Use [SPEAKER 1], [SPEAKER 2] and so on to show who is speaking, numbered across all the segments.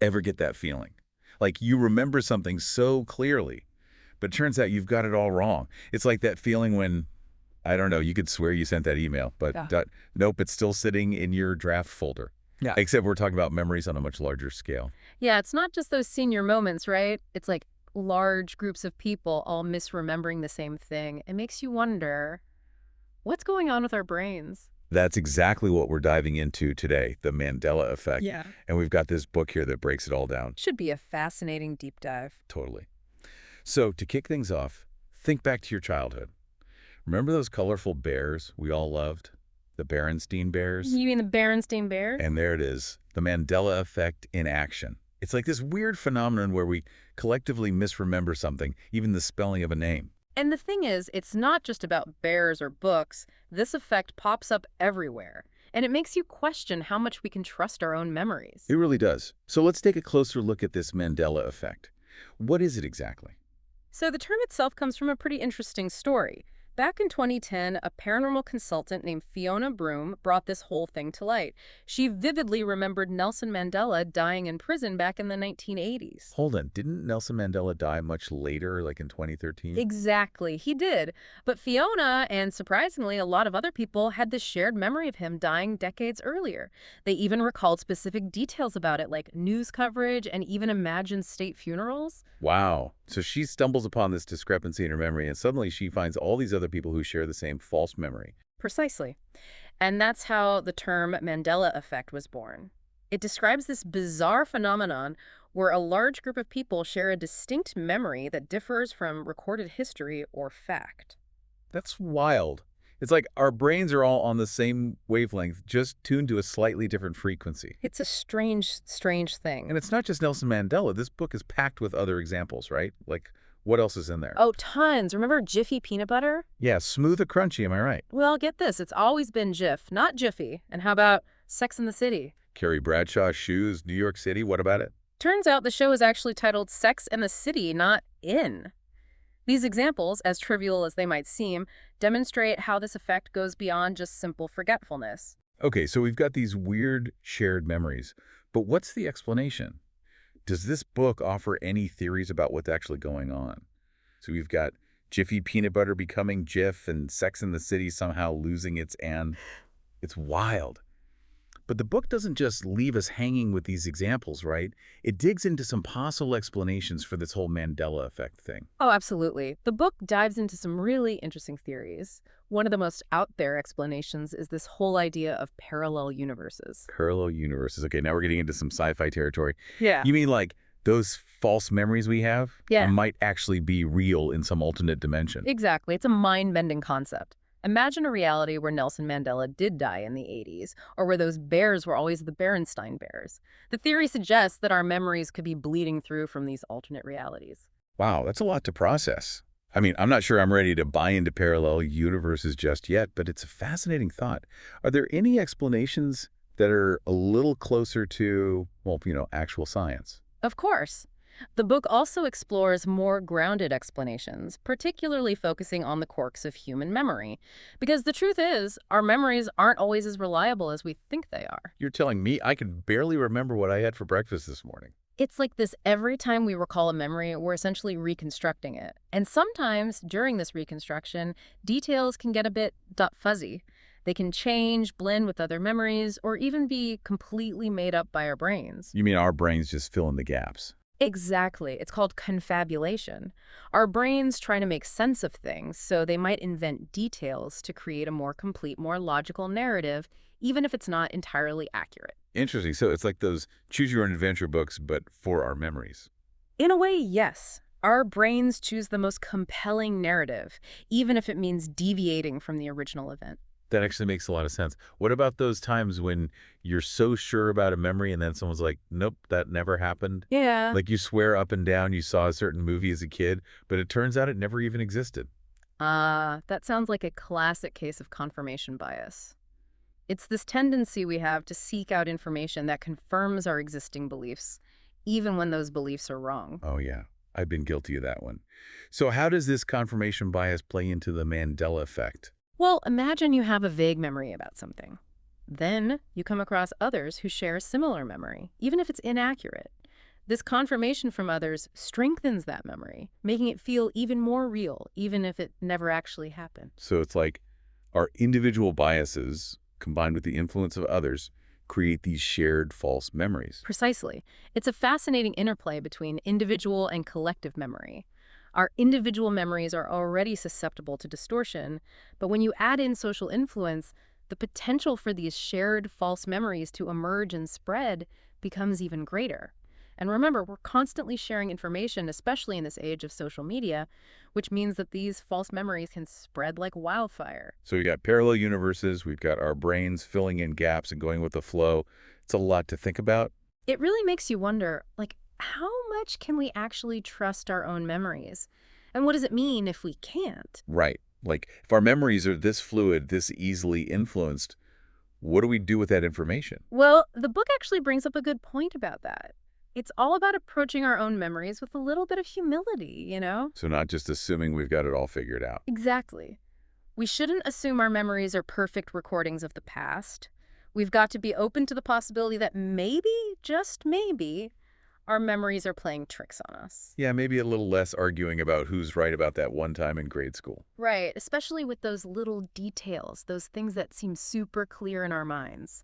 [SPEAKER 1] Ever get that feeling? Like you remember something so clearly, but it turns out you've got it all wrong. It's like that feeling when, I don't know, you could swear you sent that email, but
[SPEAKER 2] Yeah.
[SPEAKER 1] nope, it's still sitting in your draft folder.
[SPEAKER 2] Yeah.
[SPEAKER 1] Except we're talking about memories on a much larger scale.
[SPEAKER 3] Yeah, it's not just those senior moments, right? It's like large groups of people all misremembering the same thing. It makes you wonder, what's going on with our brains?
[SPEAKER 1] That's exactly what we're diving into today, the Mandela effect.
[SPEAKER 2] Yeah.
[SPEAKER 1] And we've got this book here that breaks it all down.
[SPEAKER 3] Should be a fascinating deep dive.
[SPEAKER 1] Totally. So to kick things off, think back to your childhood. Remember those colorful bears we all loved? The Berenstain Bears?
[SPEAKER 3] You mean the Berenstain Bears?
[SPEAKER 1] And there it is, the Mandela effect in action. It's like this weird phenomenon where we collectively misremember something, even the spelling of a name.
[SPEAKER 3] And the thing is, it's not just about bears or books. This effect pops up everywhere. And it makes you question how much we can trust our own memories.
[SPEAKER 1] It really does. So let's take a closer look at this Mandela effect. What is it exactly?
[SPEAKER 3] So the term itself comes from a pretty interesting story. Back in 2010, a paranormal consultant named Fiona Broom brought this whole thing to light. She vividly remembered Nelson Mandela dying in prison back in the 1980s.
[SPEAKER 1] Hold on, didn't Nelson Mandela die much later, like in 2013?
[SPEAKER 3] Exactly, he did. But Fiona, and surprisingly a lot of other people, had this shared memory of him dying decades earlier. They even recalled specific details about it, like news coverage and even imagined state funerals.
[SPEAKER 1] Wow. So she stumbles upon this discrepancy in her memory, and suddenly she finds all these other people who share the same false memory.
[SPEAKER 3] Precisely. And that's how the term Mandela effect was born. It describes this bizarre phenomenon where a large group of people share a distinct memory that differs from recorded history or fact.
[SPEAKER 1] That's wild. It's like our brains are all on the same wavelength, just tuned to a slightly different frequency.
[SPEAKER 3] It's a strange, strange thing.
[SPEAKER 1] And it's not just Nelson Mandela. This book is packed with other examples, right? Like, what else is in there?
[SPEAKER 3] Oh, tons. Remember Jiffy peanut butter?
[SPEAKER 1] Yeah, smooth or crunchy, am I right?
[SPEAKER 3] Well, get this. It's always been Jif, not Jiffy. And how about Sex and the City?
[SPEAKER 1] Carrie Bradshaw shoes, New York City, what about it?
[SPEAKER 3] Turns out the show is actually titled Sex and the City, not In. These examples, as trivial as they might seem, demonstrate how this effect goes beyond just simple forgetfulness.
[SPEAKER 1] Okay, so we've got these weird shared memories, but what's the explanation? Does this book offer any theories about what's actually going on? So we've got Jiffy peanut butter becoming Jif and Sex in the City somehow losing its and. It's wild. But the book doesn't just leave us hanging with these examples, right? It digs into some possible explanations for this whole Mandela effect thing.
[SPEAKER 3] Oh, absolutely. The book dives into some really interesting theories. One of the most out there explanations is this whole idea of parallel universes.
[SPEAKER 1] Parallel universes. Okay, now we're getting into some sci-fi territory.
[SPEAKER 3] Yeah.
[SPEAKER 1] You mean like those false memories we have
[SPEAKER 3] Yeah.
[SPEAKER 1] might actually be real in some alternate dimension?
[SPEAKER 3] Exactly. It's a mind-bending concept. Imagine a reality where Nelson Mandela did die in the 80s, or where those bears were always the Berenstain Bears. The theory suggests that our memories could be bleeding through from these alternate realities.
[SPEAKER 1] Wow, that's a lot to process. I mean, I'm not sure I'm ready to buy into parallel universes just yet, but it's a fascinating thought. Are there any explanations that are a little closer to, well, actual science?
[SPEAKER 3] Of course. The book also explores more grounded explanations, particularly focusing on the quirks of human memory. Because the truth is, our memories aren't always as reliable as we think they are.
[SPEAKER 1] You're telling me I can barely remember what I had for breakfast this morning.
[SPEAKER 3] It's like this: every time we recall a memory, we're essentially reconstructing it. And sometimes, during this reconstruction, details can get a bit fuzzy. They can change, blend with other memories, or even be completely made up by our brains.
[SPEAKER 1] You mean our brains just fill in the gaps?
[SPEAKER 3] Exactly. It's called confabulation. Our brains try to make sense of things, so they might invent details to create a more complete, more logical narrative, even if it's not entirely accurate.
[SPEAKER 1] Interesting. So it's like those choose-your-own-adventure books, but for our memories.
[SPEAKER 3] In a way, yes. Our brains choose the most compelling narrative, even if it means deviating from the original event.
[SPEAKER 1] That actually makes a lot of sense. What about those times when you're so sure about a memory and then someone's like, nope, that never happened?
[SPEAKER 3] Yeah.
[SPEAKER 1] Like you swear up and down you saw a certain movie as a kid, but it turns out it never even existed.
[SPEAKER 3] That sounds like a classic case of confirmation bias. It's this tendency we have to seek out information that confirms our existing beliefs, even when those beliefs are wrong.
[SPEAKER 1] Oh, yeah. I've been guilty of that one. So how does this confirmation bias play into the Mandela effect?
[SPEAKER 3] Well, imagine you have a vague memory about something. Then you come across others who share a similar memory, even if it's inaccurate. This confirmation from others strengthens that memory, making it feel even more real, even if it never actually happened.
[SPEAKER 1] So it's like our individual biases, combined with the influence of others, create these shared false memories.
[SPEAKER 3] Precisely. It's a fascinating interplay between individual and collective memory. Our individual memories are already susceptible to distortion, but when you add in social influence, the potential for these shared false memories to emerge and spread becomes even greater. And remember, we're constantly sharing information, especially in this age of social media, which means that these false memories can spread like wildfire.
[SPEAKER 1] So we got parallel universes, we've got our brains filling in gaps and going with the flow. It's a lot to think about.
[SPEAKER 3] It really makes you wonder, like, how much can we actually trust our own memories? And what does it mean if we can't?
[SPEAKER 1] Right. Like, if our memories are this fluid, this easily influenced, what do we do with that information?
[SPEAKER 3] Well, the book actually brings up a good point about that. It's all about approaching our own memories with a little bit of humility.
[SPEAKER 1] So not just assuming we've got it all figured out.
[SPEAKER 3] Exactly. We shouldn't assume our memories are perfect recordings of the past. We've got to be open to the possibility that maybe, just maybe, our memories are playing tricks on us.
[SPEAKER 1] Yeah, maybe a little less arguing about who's right about that one time in grade school.
[SPEAKER 3] Right, especially with those little details, those things that seem super clear in our minds.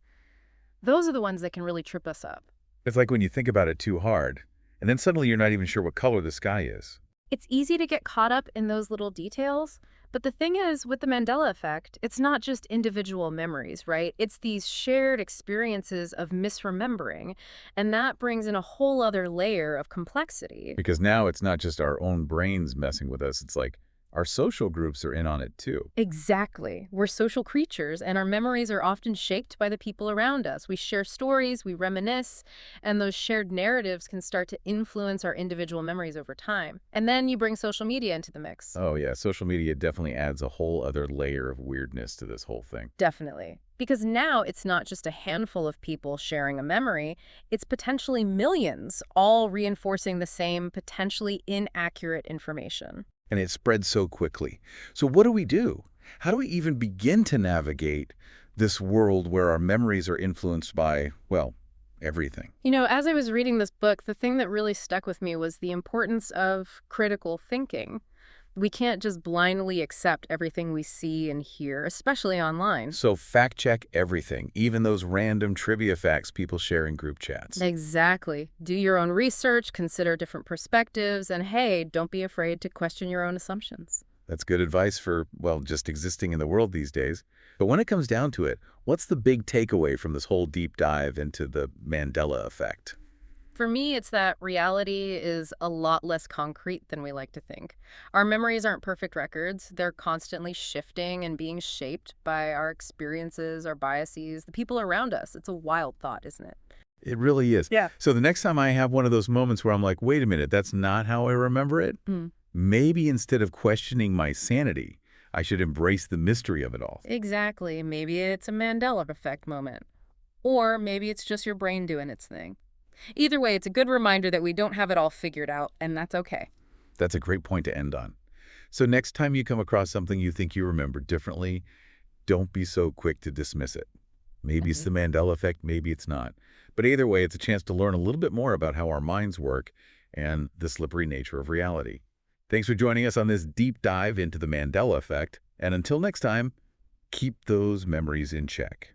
[SPEAKER 3] Those are the ones that can really trip us up.
[SPEAKER 1] It's like when you think about it too hard, and then suddenly you're not even sure what color the sky is.
[SPEAKER 3] It's easy to get caught up in those little details, but the thing is, with the Mandela effect, it's not just individual memories, right? It's these shared experiences of misremembering, and that brings in a whole other layer of complexity.
[SPEAKER 1] Because now it's not just our own brains messing with us, it's like our social groups are in on it too.
[SPEAKER 3] Exactly. We're social creatures, and our memories are often shaped by the people around us. We share stories, we reminisce, and those shared narratives can start to influence our individual memories over time. And then you bring social media into the mix.
[SPEAKER 1] Oh yeah, social media definitely adds a whole other layer of weirdness to this whole thing.
[SPEAKER 3] Definitely. Because now it's not just a handful of people sharing a memory, it's potentially millions, all reinforcing the same potentially inaccurate information.
[SPEAKER 1] And it spreads so quickly. So what do we do? How do we even begin to navigate this world where our memories are influenced by, well, everything?
[SPEAKER 3] As I was reading this book, the thing that really stuck with me was the importance of critical thinking. We can't just blindly accept everything we see and hear, especially online.
[SPEAKER 1] So fact check everything, even those random trivia facts people share in group chats.
[SPEAKER 3] Exactly. Do your own research, consider different perspectives, and hey, don't be afraid to question your own assumptions.
[SPEAKER 1] That's good advice for, well, just existing in the world these days. But when it comes down to it, what's the big takeaway from this whole deep dive into the Mandela effect?
[SPEAKER 3] For me, it's that reality is a lot less concrete than we like to think. Our memories aren't perfect records. They're constantly shifting and being shaped by our experiences, our biases, the people around us. It's a wild thought, isn't it?
[SPEAKER 1] It really is.
[SPEAKER 3] Yeah.
[SPEAKER 1] So the next time I have one of those moments where I'm like, wait a minute, that's not how I remember it, maybe instead of questioning my sanity, I should embrace the mystery of it all.
[SPEAKER 3] Exactly. Maybe it's a Mandela effect moment. Or maybe it's just your brain doing its thing. Either way, it's a good reminder that we don't have it all figured out, and that's okay.
[SPEAKER 1] That's a great point to end on. So next time you come across something you think you remember differently, don't be so quick to dismiss it. Maybe it's the Mandela effect, maybe it's not. But either way, it's a chance to learn a little bit more about how our minds work and the slippery nature of reality. Thanks for joining us on this deep dive into the Mandela effect. And until next time, keep those memories in check.